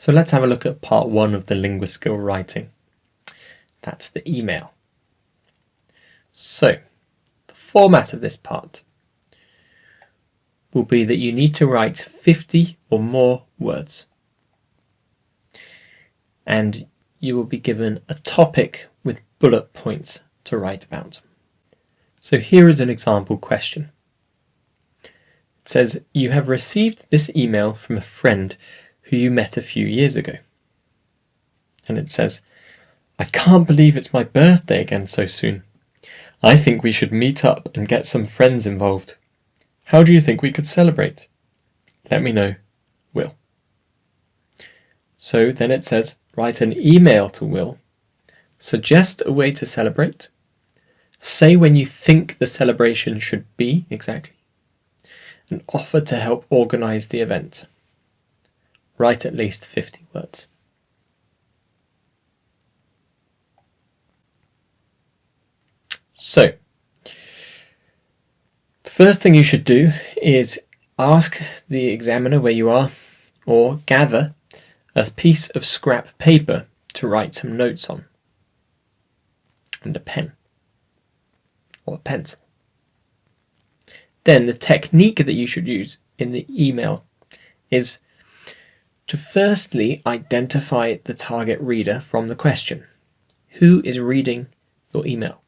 So let's have a look at part one of the Linguaskill writing. That's the email. So the format of this part will be that you need to write 50 or more words. And you will be given a topic with bullet points to write about. So here is an example question. It says, you have received this email from a friend who you met a few years ago. And it says, I can't believe it's my birthday again so soon. I think we should meet up and get some friends involved. How do you think we could celebrate? Let me know, Will. So then it says, write an email to Will. Suggest a way to celebrate. Say when you think the celebration should be exactly. And offer to help organise the event. Write at least 50 words. So, the first thing you should do is ask the examiner where you are, or gather a piece of scrap paper to write some notes on, and a pen, or a pencil. Then the technique that you should use in the email is to firstly identify the target reader from the question. Who is reading your email?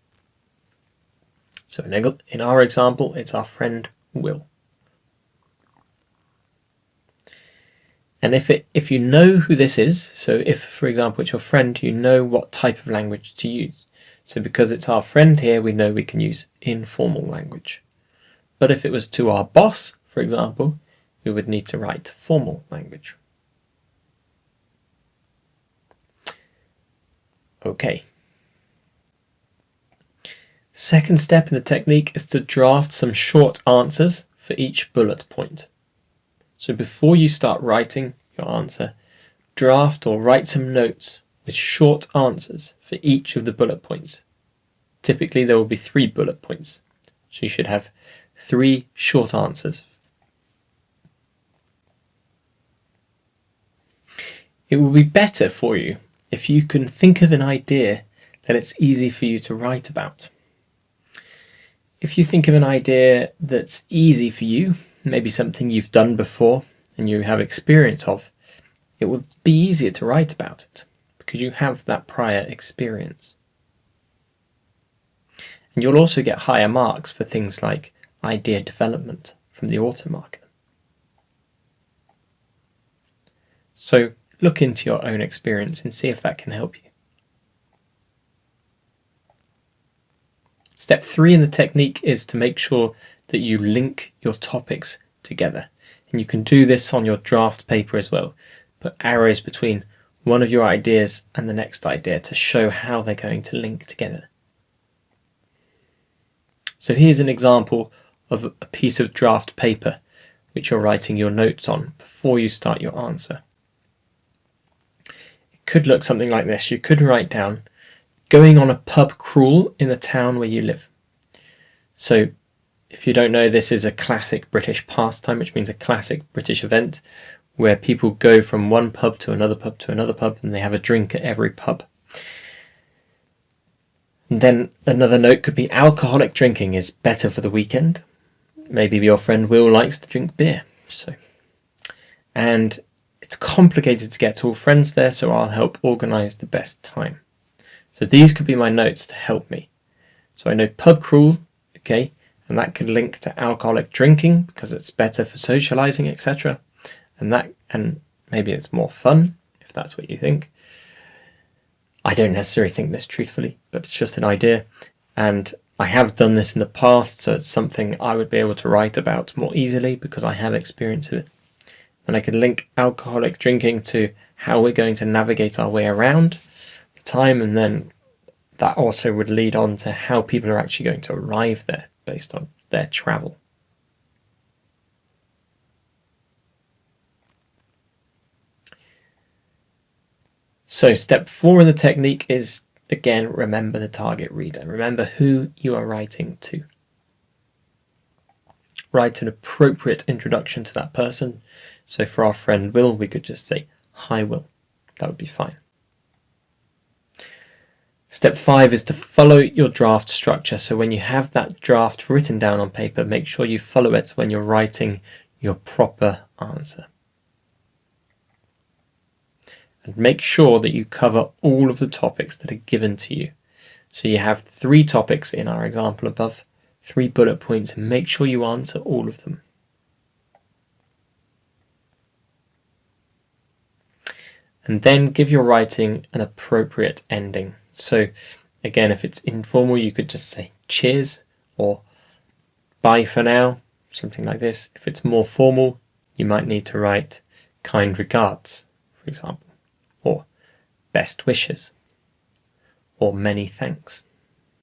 So in our example, it's our friend Will. And if you know who this is, so if, for example, it's your friend, you know what type of language to use. So because it's our friend here, we know we can use informal language. But if it was to our boss, for example, we would need to write formal language. Okay. Second step in the technique is to draft some short answers for each bullet point. So before you start writing your answer, draft or write some notes with short answers for each of the bullet points. Typically there will be 3 bullet points, so you should have 3 short answers. It will be better for you if you can think of an idea that it's easy for you to write about. If you think of an idea that's easy for you, maybe something you've done before and you have experience of, it will be easier to write about it because you have that prior experience. And you'll also get higher marks for things like idea development from the auto marker. So look into your own experience and see if that can help you. Step 3 in the technique is to make sure that you link your topics together. And you can do this on your draft paper as well. Put arrows between one of your ideas and the next idea to show how they're going to link together. So here's an example of a piece of draft paper which you're writing your notes on before you start your answer. It could look something like this. You could write down, going on a pub crawl in the town where you live. So if you don't know, this is a classic British pastime, which means a classic British event where people go from one pub to another pub to another pub and they have a drink at every pub. And then another note could be alcoholic drinking is better for the weekend. Maybe your friend Will likes to drink beer. And it's complicated to get all friends there, so I'll help organise the best time. So these could be my notes to help me. So I know pub crawl, okay, and that could link to alcoholic drinking because it's better for socialising, etc. And maybe it's more fun if that's what you think. I don't necessarily think this truthfully, but it's just an idea. And I have done this in the past, so it's something I would be able to write about more easily because I have experience of it. And I could link alcoholic drinking to how we're going to navigate our way around the time, and then that also would lead on to how people are actually going to arrive there based on their travel. So step 4 in the technique is, again, remember the target reader. Remember who you are writing to. Write an appropriate introduction to that person. So for our friend Will, we could just say, I will. That would be fine. Step 5 is to follow your draft structure. So when you have that draft written down on paper, make sure you follow it when you're writing your proper answer. And make sure that you cover all of the topics that are given to you. So you have 3 topics in our example above, 3 bullet points, and make sure you answer all of them. And then give your writing an appropriate ending. So again, if it's informal, you could just say cheers or bye for now, something like this. If it's more formal, you might need to write kind regards, for example, or best wishes, or many thanks.